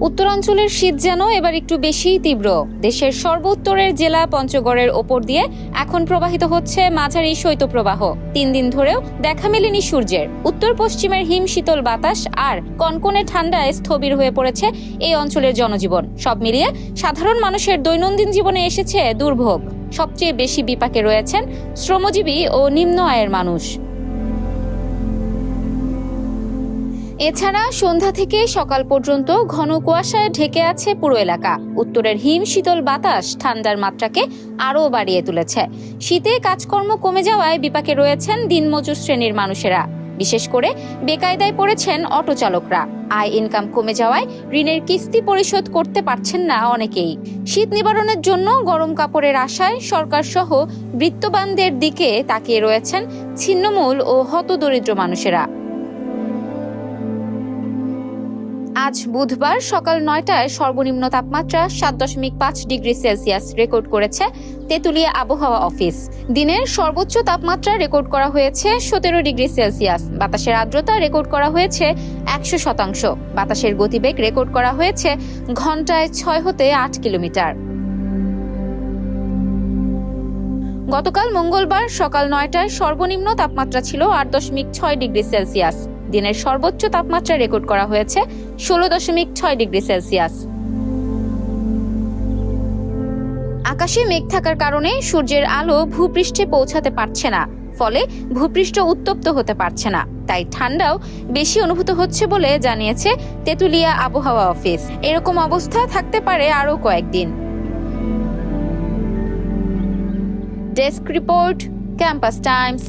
উত্তরাঞ্চলের শীত যেন এবার একটু বেশিই তীব্র। দেশের সর্বোত্তরের জেলা পঞ্চগড়ের ওপর দিয়ে এখন প্রবাহিত হচ্ছে মাঝারি শৈত্যপ্রবাহ। 3 দিন ধরেও দেখা মেলেনি সূর্যের। উত্তর পশ্চিমের হিম শীতল বাতাস আর কনকনে ঠান্ডায় স্থবির হয়ে পড়েছে এই অঞ্চলের জনজীবন। সব মিলিয়ে সাধারণ মানুষের দৈনন্দিন জীবনে এসেছে দুর্ভোগ। সবচেয়ে বেশি বিপাকে রয়েছেন শ্রমজীবী ও নিম্ন আয়ের মানুষ। এছাড়া সন্ধ্যা থেকে সকাল পর্যন্ত ঘন কুয়াশায় ঢেকে আছে পুরো এলাকা। উত্তরের হিম শীতল বাতাস ঠান্ডার মাত্রাকে আরও বাড়িয়ে তুলেছে। শীতে কাজকর্ম কমে যাওয়ায় বিপাকে রয়েছেন দিনমজুর শ্রেণীর মানুষেরা। বিশেষ করে বেকায়দায় পড়েছেন অটো চালকরা। আয় ইনকাম কমে যাওয়ায় ঋণের কিস্তি পরিশোধ করতে পারছেন না অনেকেই। শীত নিবারণের জন্য গরম কাপড়ের আশায় সরকার সহ বিত্তবানদের দিকে তাকিয়ে রয়েছেন ছিন্নমূল ও হতদরিদ্র মানুষেরা। আজ বুধবার সকাল 9টায় সর্বনিম্ন তাপমাত্রা 7.5 ডিগ্রি সেলসিয়াস রেকর্ড করেছে তেঁতুলিয়া আবহাওয়া অফিস। দিনের সর্বোচ্চ তাপমাত্রা রেকর্ড করা হয়েছে 17 ডিগ্রি সেলসিয়াস। বাতাসের আর্দ্রতা রেকর্ড করা হয়েছে 100%। বাতাসের গতিবেগ রেকর্ড করা হয়েছে ঘন্টায় 6 হতে 8 কিলোমিটার। গতকাল মঙ্গলবার সকাল 9টায় সর্বনিম্ন তাপমাত্রা ছিল 8.6 ডিগ্রি সেলসিয়াস। দিনের সর্বোচ্চ তাপমাত্রা রেকর্ড করা হয়েছে 16.6 ডিগ্রি সেলসিয়াস। আকাশে মেঘ থাকার কারণে সূর্যের আলো ভূপৃষ্ঠে পৌঁছাতে পারছে না, ফলে ভূপৃষ্ঠ উত্তপ্ত হতে পারছে না। তাই ঠান্ডাও বেশি অনুভূত হচ্ছে বলে জানিয়েছে তেঁতুলিয়া আবহাওয়া অফিস। এরকম অবস্থা থাকতে পারে আরও কয়েকদিন। Desk report, campus Times.